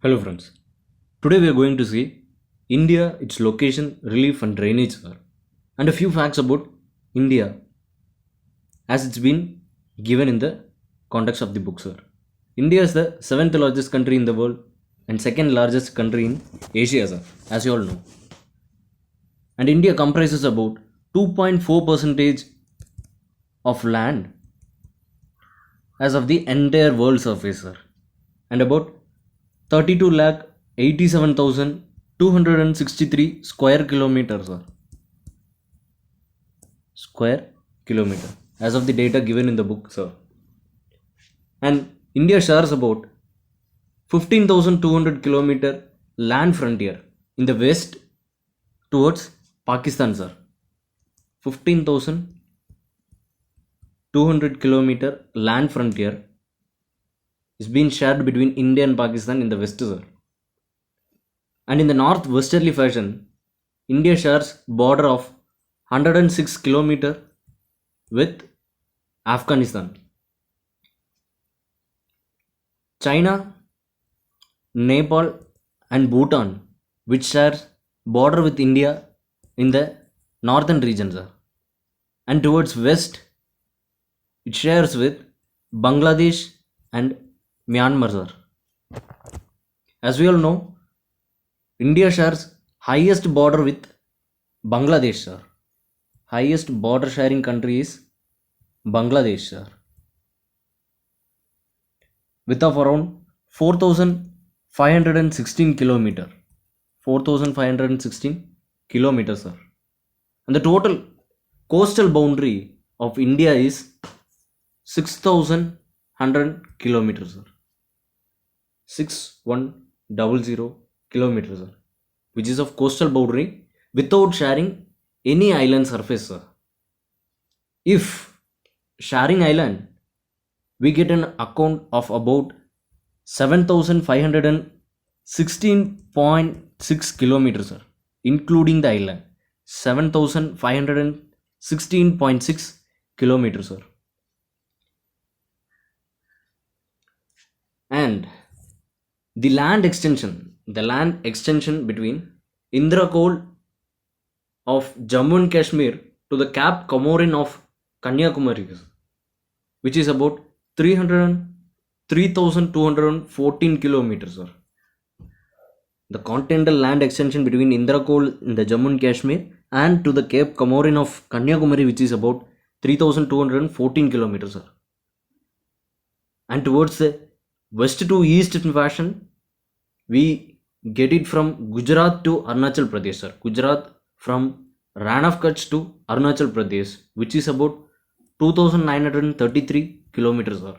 Hello friends. Today we are going to see India, its location, relief and drainage sir. And a few facts about India as it's been given in the context of the book sir. India is the seventh largest country in the world and second largest country in Asia sir, as you all know. And India comprises about 2.4 percentage of land as of the entire world surface sir. And about 32 lakh 87,263 square kilometers or square kilometer as of the data given in the book sir. And India shares about 15,200 kilometer land frontier in the west towards Pakistan sir. 15,200 kilometer land frontier is being shared between India and Pakistan in the west sir. And in the northwesterly fashion, India shares border of 106 kilometer with Afghanistan. China, Nepal and Bhutan, which shares border with India in the northern region sir. And towards west it shares with Bangladesh and Myanmar sir. As we all know, India shares highest border with Bangladesh sir. Highest border sharing country is Bangladesh sir, with of around 4,516 kilometer. 4,516 kilometers sir. And the total coastal boundary of India is 6,100 kilometers sir. 6100 kilometers sir, which is of coastal boundary without sharing any island surface sir. If sharing island, we get an account of about 7,516.6 kilometers sir, including the island. 7,516.6 kilometers sir. And the land extension between Indra Col of Jammu and Kashmir to the Cap Comorin of Kanyakumari, which is about 3,214 kilometers sir. The continental land extension between Indra Col in the Jammu and Kashmir and to the Cape Comorin of Kanyakumari, which is about 3,214 kilometers sir. And towards the west to east in fashion, we get it from Gujarat to Arunachal Pradesh sir. Gujarat from Ran of Kutch to Arunachal Pradesh, which is about 2,933 kilometers sir.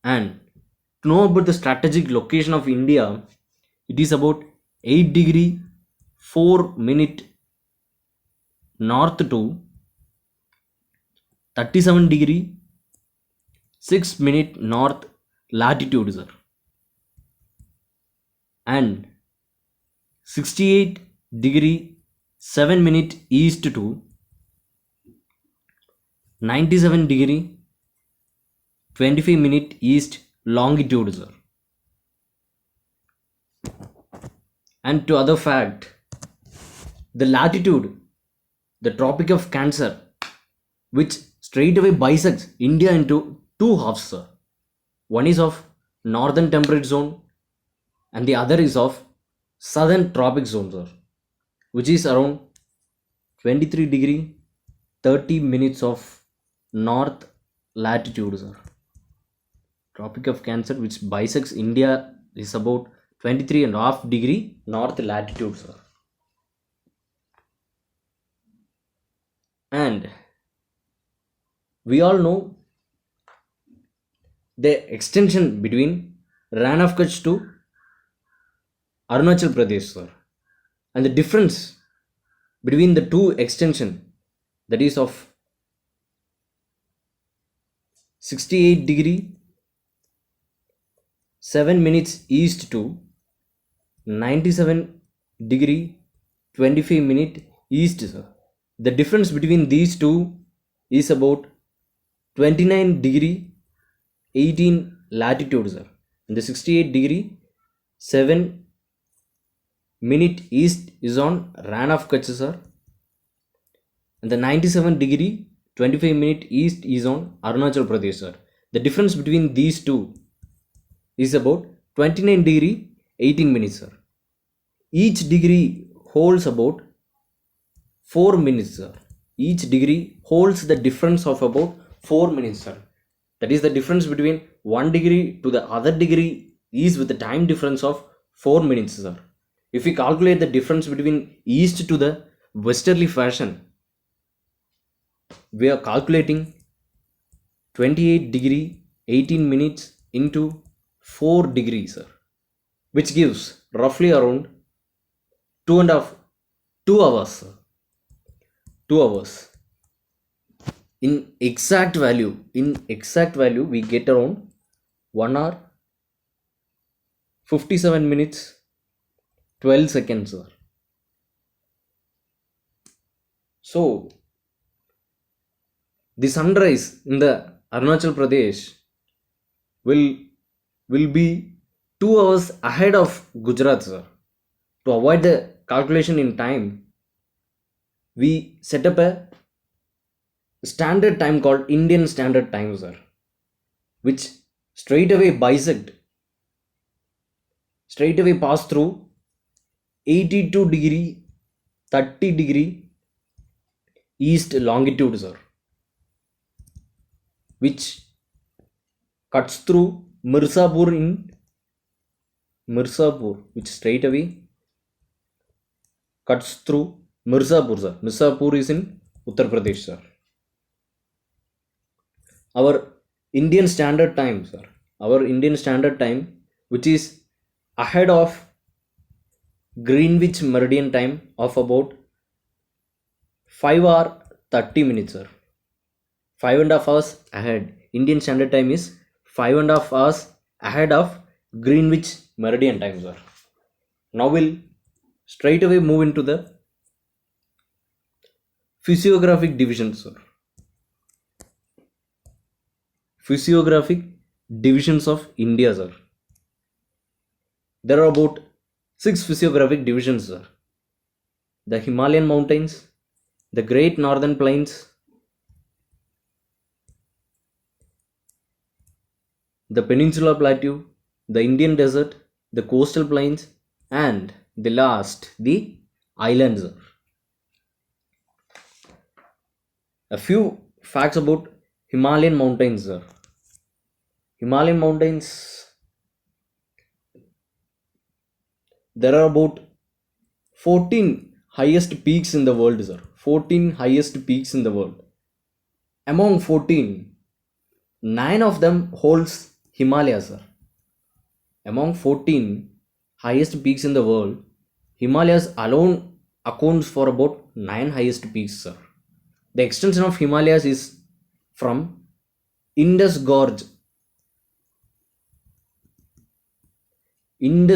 And to know about the strategic location of India, it is about 8 degree 4 minute north to 37 degree 6 minute north latitude sir, and 68 degree 7 minute east to 97 degree 25 minute east longitude sir. And to other fact, the latitude, the Tropic of Cancer, which straightaway bisects India into two halves sir. One is of northern temperate zone and the other is of southern tropic zone sir, which is around 23 degree 30 minutes of north latitude sir. Tropic of Cancer, which bisects India, is about 23 and a half degree north latitude sir. And we all know the extension between Ran of Kutch to Arunachal Pradesh sir, and the difference between the two extension, that is of 68 degree 7 minutes east to 97 degree 25 minute east sir. The difference between these two is about 29 degree 18 latitude sir. In the 68 degree 7 minute east is on Ran of Kutch, sir. And the 97 degree 25 minute east is on Arunachal Pradesh, sir. The difference between these two is about 29 degree 18 minutes, sir. Each degree holds about 4 minutes, sir. Each degree holds the difference of about 4 minutes, sir. That is the difference between one degree to the other degree is with the time difference of 4 minutes, sir. If we calculate the difference between east to the westerly fashion, we are calculating 28 degree 18 minutes into 4 degrees, sir, which gives roughly around 2 hours, sir. 2 hours. In exact value we get around 1 hour 57 minutes 12 seconds, sir. So the sunrise in the Arunachal Pradesh will be 2 hours ahead of Gujarat, sir. To avoid the calculation in time, we set up a standard time called Indian Standard Time, sir, which straight away pass through 82 degree 30 degree east longitude, sir, which cuts through Mirzapur, which straight away cuts through Mirzapur, sir. Mirzapur is in Uttar Pradesh, sir. Our Indian Standard Time, sir. Our Indian Standard Time, which is ahead of Greenwich Meridian Time of about 5 hour 30 minutes, sir. 5.5 hours ahead. Indian Standard Time is 5.5 hours ahead of Greenwich Meridian Time, sir. Now we'll straight away move into the physiographic divisions, sir. Physiographic divisions of India, sir. There are about 6 physiographic divisions, sir. The Himalayan mountains, the Great Northern Plains, the Peninsula Plateau, the Indian Desert, the coastal plains, and the last, the islands, sir. A few facts about Himalayan mountains, sir. Himalayan mountains, there are about 14 highest peaks in the world, sir. 14 highest peaks in the world. Among 14, 9 of them holds Himalayas, sir. Among 14 highest peaks in the world, Himalayas alone accounts for about 9 highest peaks, sir. The extension of Himalayas is from Indus Gorge in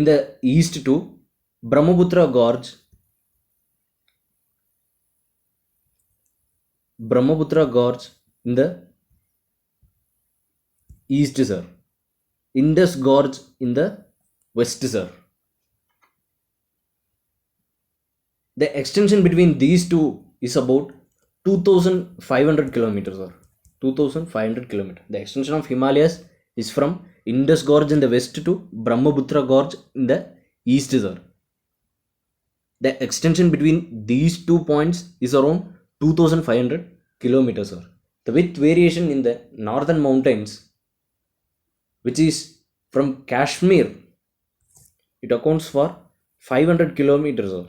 the east to Brahmaputra Gorge in the east, sir. Indus Gorge in the west, sir. The extension between these two is about 2500 kilometers, sir. 2500 kilometers. The extension of Himalayas is from Indus Gorge in the west to Brahmaputra Gorge in the east, sir. The extension between these 2 points is around 2500 kilometers, sir. The width variation in the northern mountains, which is from Kashmir, it accounts for 500 kilometers, sir.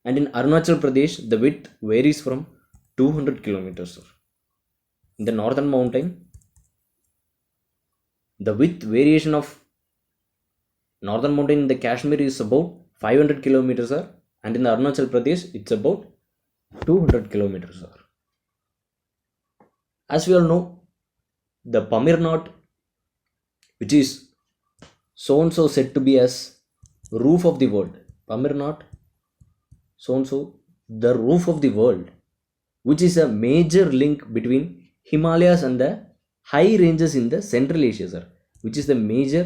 And in Arunachal Pradesh, the width varies from 200 kilometers, sir. In the northern mountain, the width variation of northern mountain in the Kashmir is about 500 kilometers, sir. And in the Arunachal Pradesh, it's about 200 kilometers, sir. As we all know, the Pamir Knot, which is so and so said to be as roof of the world. Pamir Knot, so and so, the roof of the world, which is a major link between Himalayas and the high ranges in the Central Asia, sir. which is the major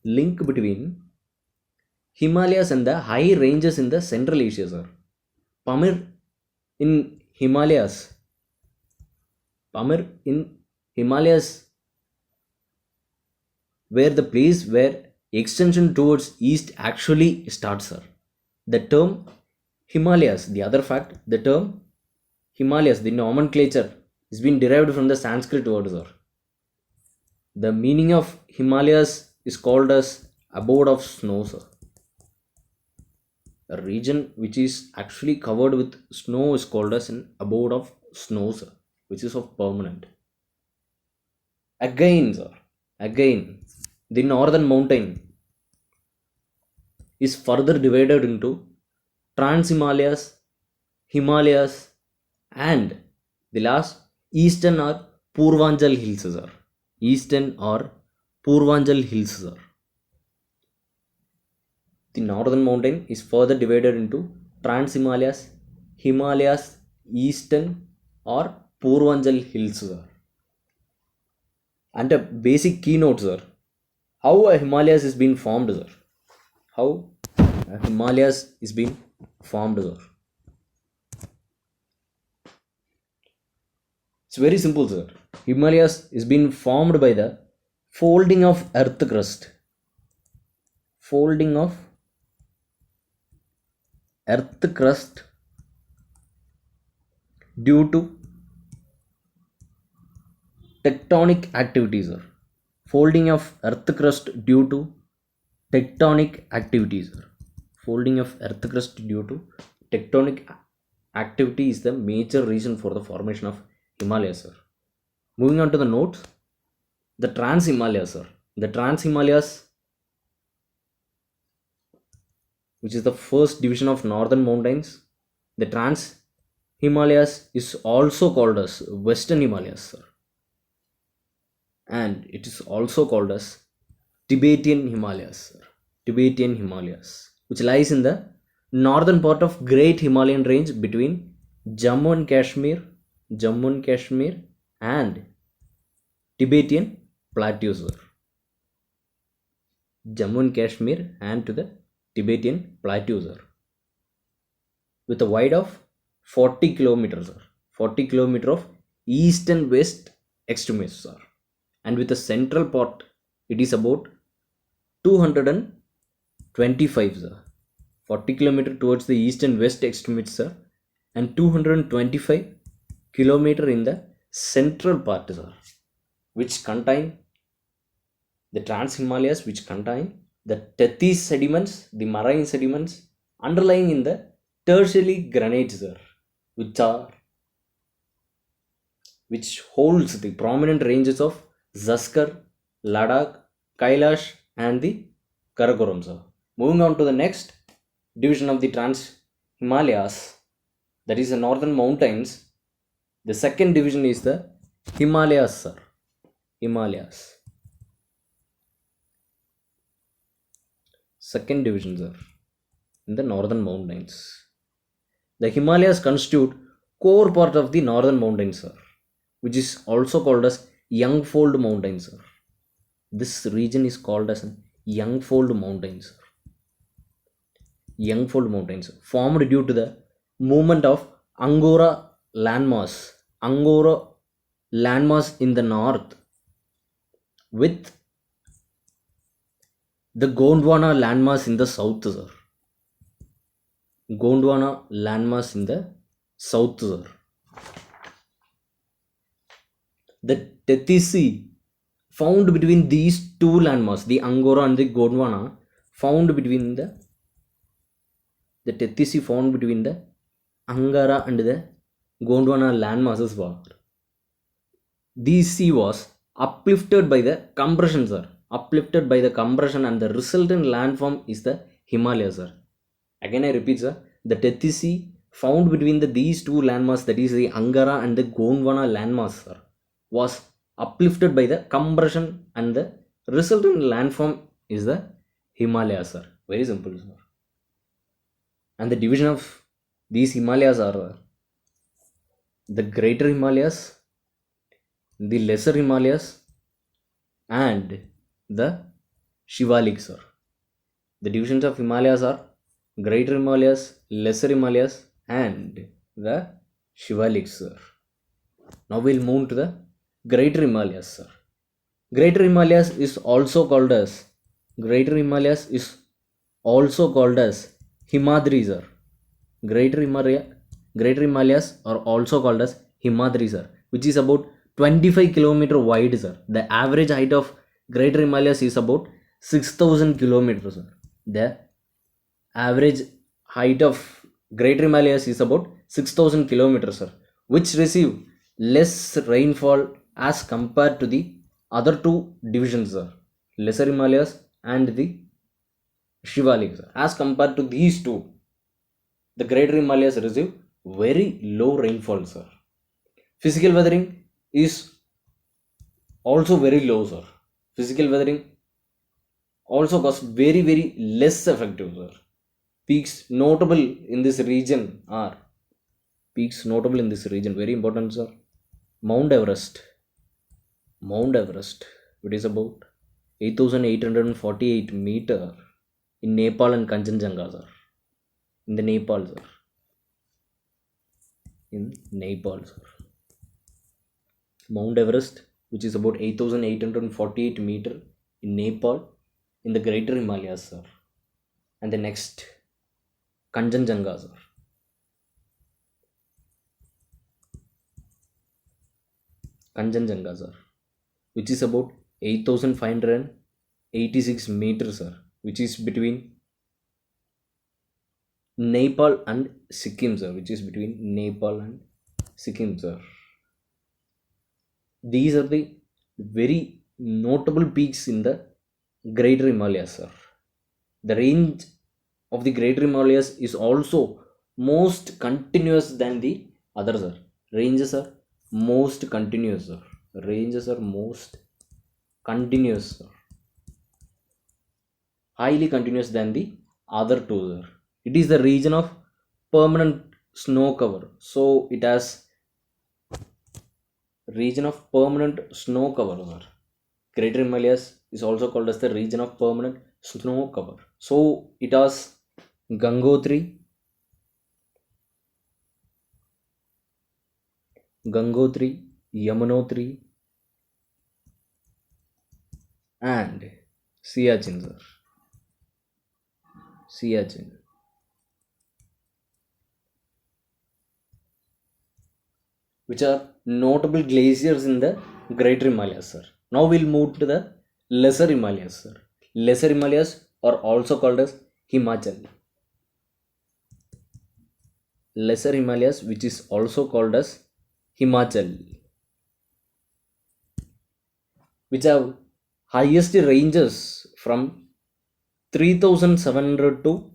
link between Himalayas and the high ranges in the Central Asia, sir. Pamir in Himalayas, Pamir in Himalayas, where the place where extension towards east actually starts, sir. The term Himalayas, the other fact, the term Himalayas, the nomenclature, has been derived from the Sanskrit word, sir. The meaning of Himalayas is called as abode of snow, sir. A region which is actually covered with snow is called as an abode of snow, sir, which is of permanent. Again, sir, again, the northern mountain is further divided into Trans Himalayas, Himalayas, and the last eastern or Purvanchal hills, sir. Eastern or Purvanchal hills, sir. The northern mountain is further divided into Trans Himalayas, Himalayas, Eastern or Purvanchal hills, sir. And a basic keynote, sir. How a Himalayas is being formed, sir? How a Himalayas is being formed, sir? It's very simple, sir. Himalayas is being formed by the folding of earth crust. Folding of earth crust due to tectonic activities, sir. Folding of earth crust due to tectonic activities, sir. Folding of earth crust due to tectonic activity is the major reason for the formation of Himalayas, sir. Moving on to the notes, the Trans Himalayas, sir. The Trans Himalayas, which is the first division of northern mountains, the Trans Himalayas is also called as Western Himalayas, sir. And it is also called as Tibetan Himalayas, sir. Tibetan Himalayas, which lies in the northern part of Great Himalayan Range between Jammu and Kashmir and Tibetan plateaus, sir. Jammu and Kashmir and to the Tibetan plateaus, sir. With a wide of 40 kilometers, sir. 40 kilometer of east and west extremes, sir. And with the central part, it is about 225, sir. 40 kilometer towards the east and west extremities, sir, and 225 kilometer in the central part, sir, which contain the Trans Himalayas, which contain the Tethys sediments, the marine sediments underlying in the tertiary granites, sir, which holds the prominent ranges of Zaskar, Ladakh, Kailash, and the Karakoram, sir. Moving on to the next division of the Trans Himalayas, that is the northern mountains. The second division is the Himalayas, sir. Himalayas. Second division, sir, in the northern mountains. The Himalayas constitute core part of the northern mountains, sir, which is also called as Youngfold Mountains, sir. This region is called as Youngfold Mountains, sir. Youngfold Mountains, formed due to the movement of Angora landmass in the north with the Gondwana landmass in the south, sir. Gondwana landmass in the south, sir. The Tethys found between these two landmasses, the Angora and the Gondwana, found between the Tethys found between the Angara and the Gondwana landmasses were. This sea was uplifted by the compression, sir. Uplifted by the compression, and the resultant landform is the Himalayas, sir. Again, I repeat, sir. The Tethys found between these two landmasses, that is the Angara and the Gondwana landmass, sir, was uplifted by the compression, and the resultant landform is the Himalayas, sir. Very simple, sir. And the division of these Himalayas are the Greater Himalayas, the Lesser Himalayas, and the Shivalik, sir. The divisions of Himalayas are Greater Himalayas, Lesser Himalayas, and the Shivalik, sir. Now we'll move to the Greater Himalayas, sir. Greater Himalayas is also called as Greater Himalayas is also called as Himadri, sir. Greater Himalaya, Greater Himalayas are also called as Himadri, sir, which is about 25 km wide, sir. The average height of Greater Himalayas is about 6,000 kilometers, sir. The average height of Greater Himalayas is about 6,000 kilometers, sir, which receive less rainfall as compared to the other two divisions, sir, Lesser Himalayas and the Shivalik, sir. As compared to these two, the Greater Himalayas receive very low rainfall, sir. Physical weathering is also very low, sir. Physical weathering also cost very less effective, sir. Peaks notable in this region are peaks notable in this region very important, sir. Mount Everest. Mount Everest, it is about 8,848 meter in Nepal and Kanchenjunga, sir. In the Nepal, sir. In Nepal, sir. Mount Everest, which is about 8,848 meter in Nepal, in the Greater Himalayas, sir. And the next, Kanchenjunga, sir. Kanchenjunga, sir, which is about 8,586 meters, sir, which is between Nepal and Sikkim, sir, which is between Nepal and Sikkim, sir. These are the very notable peaks in the Greater Himalayas, sir. The range of the Greater Himalayas is also most continuous than the others, sir. Ranges are most continuous, sir. Ranges are most continuous, sir. Highly continuous than the other two, sir. It is the region of permanent snow cover, so it has region of permanent snow cover, sir. Greater Himalayas is also called as the region of permanent snow cover. So it has Gangotri, Yamunotri, and Siachen, sir. Siachen, which are notable glaciers in the Greater Himalayas, sir. Now we'll move to the Lesser Himalayas, sir. Lesser Himalayas are also called as Himachal. Lesser Himalayas, which is also called as Himachal, which have highest ranges from 3,700 to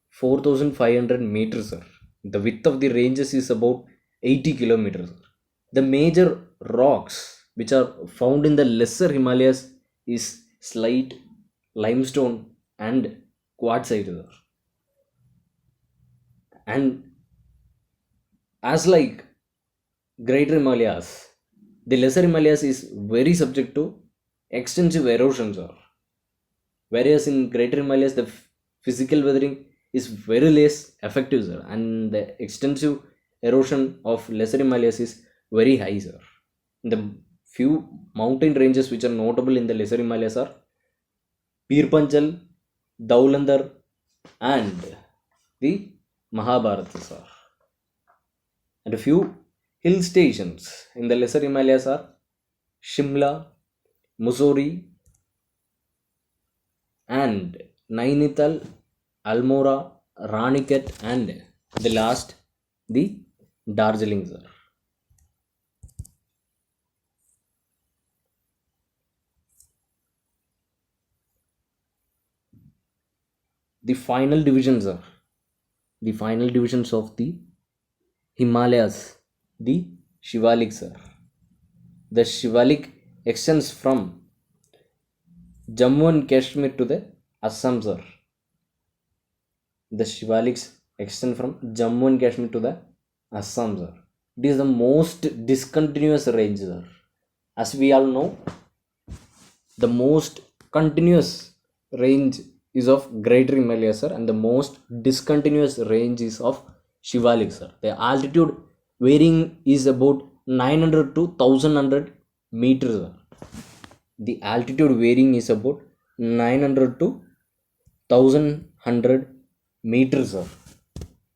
4,500 meters, sir. The width of the ranges is about 80 kilometers. The major rocks which are found in the Lesser Himalayas is slate, limestone, and quartzite, sir. And as like Greater Himalayas, the Lesser Himalayas is very subject to extensive erosion, sir. Whereas in Greater Himalayas, the physical weathering is very less effective, sir, and the extensive erosion of Lesser Himalayas is very high, sir. The few mountain ranges which are notable in the Lesser Himalayas are Pir Panchal, Daulandar, and the Mahabharata, sir. And a few hill stations in the Lesser Himalayas are Shimla, Mussoorie, and Nainital, Almora, Raniket, and the last, the Darjeeling, sir. The final divisions are the final divisions of the Himalayas, the Shivalik, sir. The Shivalik extends from Jammu and Kashmir to the Assam, sir. The Shivaliks extend from Jammu and Kashmir to the Assam, sir. It is the most discontinuous range, sir. As we all know, the most continuous range is of Greater Himalaya, sir, and the most discontinuous range is of Shivalik, sir. The altitude varying is about 900 to 1100 meters, sir. The altitude varying is about 900 to 1100 meters, sir.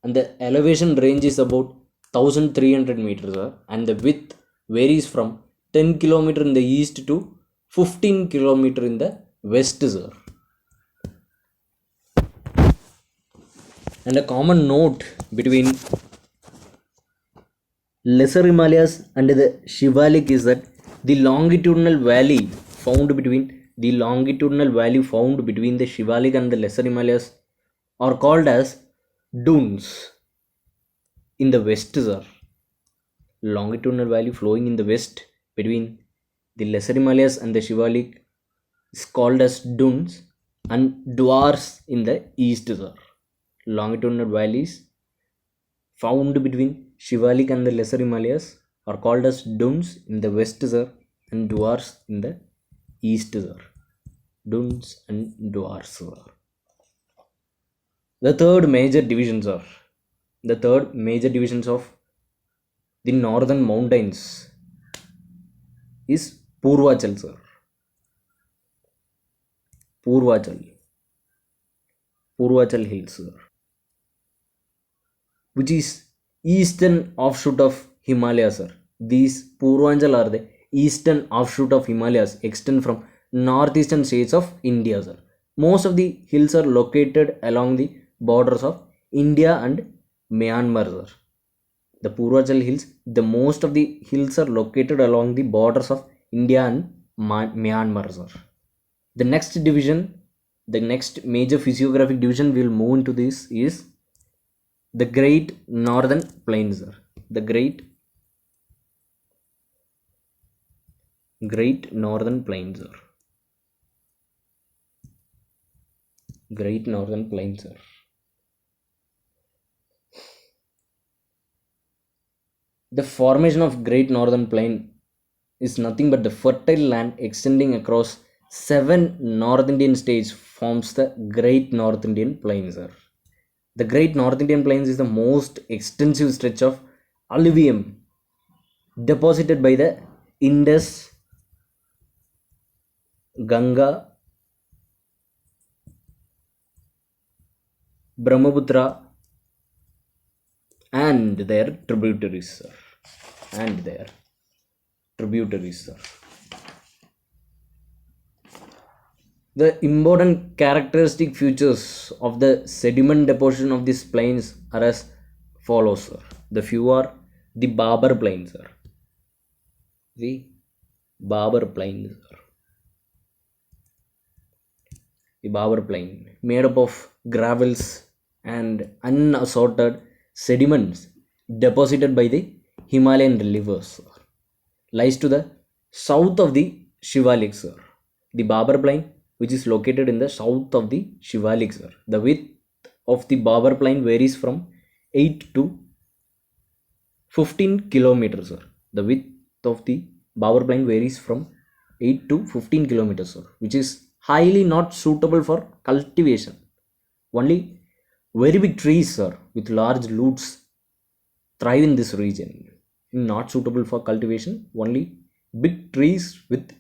And the elevation range is about 1300 meters, sir. And the width varies from 10 kilometer in the east to 15 kilometer in the west, sir. And a common note between Lesser Himalayas and the Shivalik is that the longitudinal valley found between the Shivalik and the Lesser Himalayas are called as dunes in the west, sir. Longitudinal valley flowing in the west between the Lesser Himalayas and the Shivalik is called as dunes, and dwars in the east, sir. Longitudinal valleys found between Shivalik and the Lesser Himalayas are called as dunes in the west, sir, and dwars in the east, sir. Dunes and dwars, sir. The third major divisions of the northern mountains is Purvachal, sir. Purvachal. Purvachal Hills, sir, which is eastern offshoot of Himalayas, sir. These Purvanchal are the eastern offshoot of Himalayas, extend from northeastern states of India, sir. Most of the hills are located along the borders of India and Myanmar, sir. The Purvachal Hills, the most of the hills are located along the borders of India and Myanmar, sir. The next division, the next major physiographic division we'll move into this is the Great Northern Plains, sir. The Great Northern Plains, sir. Great Northern Plains, sir. The formation of Great Northern Plain is nothing but the fertile land extending across 7 North Indian states forms the Great North Indian Plains, sir. The Great North Indian Plains is the most extensive stretch of alluvium deposited by the Indus, Ganga, Brahmaputra, and their tributaries, sir. The important characteristic features of the sediment deposition of these plains are as follows, sir. The few are the Babar Plains, sir. The Babar Plains, sir. The Babar Plain, made up of gravels and unassorted sediments deposited by the Himalayan rivers, sir, lies to the south of the Shivalik, sir. The Babar Plain, which is located in the south of the Shivalik, sir. The width of the Babar Plain varies from 8 to 15 kilometers, sir. The width of the Babar Plain varies from 8 to 15 kilometers, sir, which is highly not suitable for cultivation. Only very big trees, sir, with large roots thrive in this region. Not suitable for cultivation. Only big trees with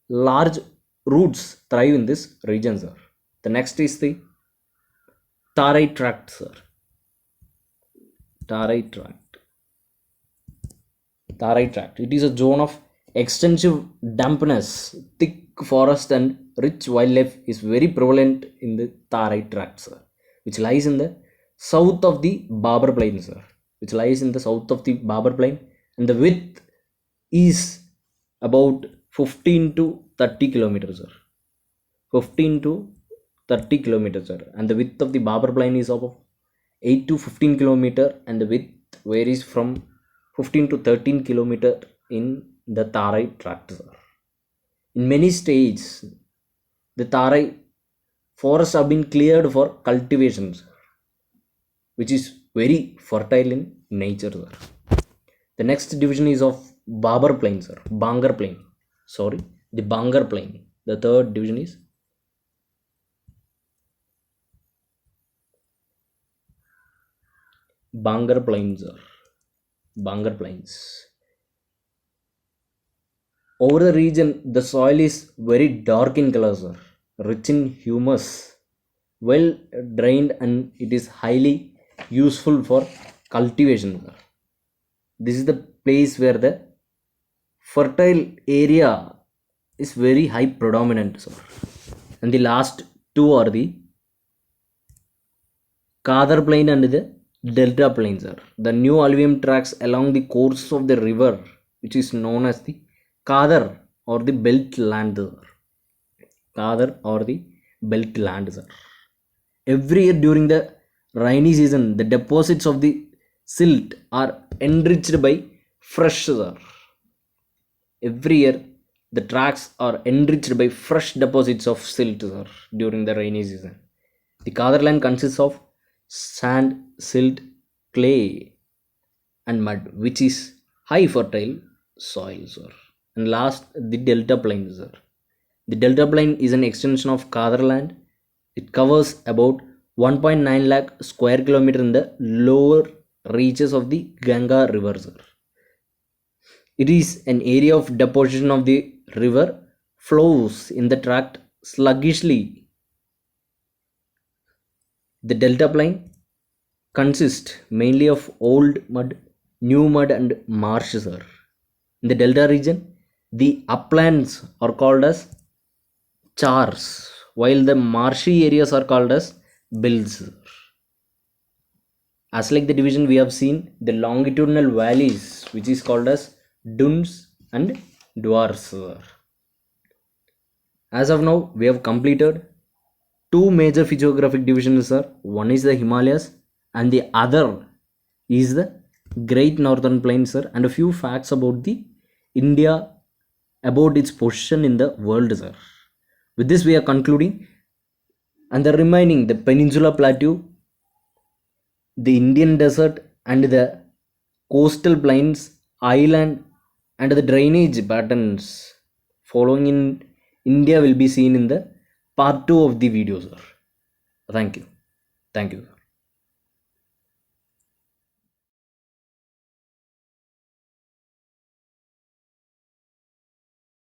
large roots thrive in this region, sir. The next is the Tarai Tract, sir. Tarai Tract. Tarai Tract. It is a zone of extensive dampness, thick forest, and rich wildlife is very prevalent in the Tarai Tract, sir, which lies in the south of the Babar Plain, sir. And the width is about 15 to 30 kilometers, sir. 15 to 30 kilometers, sir. And the width of the Babar Plain is about 8 to 15 kilometer, and the width varies from 15 to 13 kilometer in the Tarai Tract, sir. In many states, the Tarai forests have been cleared for cultivations, which is very fertile in nature, sir. The next division is of Babar Plain, sir. Bangar Plain. Sorry, the Bangar Plain. The third division is Bangar Plains, sir. Bangar Plains. Over the region, the soil is very dark in color, sir, rich in humus, well drained, and it is highly useful for cultivation, sir. This is the place where the fertile area is very high predominant, sir. And the last two are the Kadar Plain and the Delta Plain, sir. The new alluvium tracks along the course of the river, which is known as the Kadar or the belt land, sir. Kadar or the belt land, sir. Every year during the rainy season, the deposits of the silt are enriched by fresh, sir. Every year, the tracks are enriched by fresh deposits of silt, sir, during the rainy season. The Kadar land consists of sand, silt, clay, and mud, which is high fertile soil, sir. And last, the Delta Plain, sir. The Delta Plain is an extension of Kadar land. It covers about 1.9 lakh square kilometer in the lower reaches of the Ganga River, sir. It is an area of deposition of the river flows in the tract sluggishly. The Delta Plain consists mainly of old mud, new mud, and marshes, sir. In the Delta region, the uplands are called as chars, while the marshy areas are called as bills. As like the division, we have seen the longitudinal valleys, which is called as dunes and dwars. As of now, we have completed two major physiographic divisions, sir. One is the Himalayas, and the other is the Great Northern Plains, sir. And a few facts about the India, about its position in the world, sir. With this, we are concluding, and the remaining the Peninsula Plateau, the Indian desert, and the coastal plains, island, and the drainage patterns following in India will be seen in the part 2 of the video, sir. Thank you. Thank you.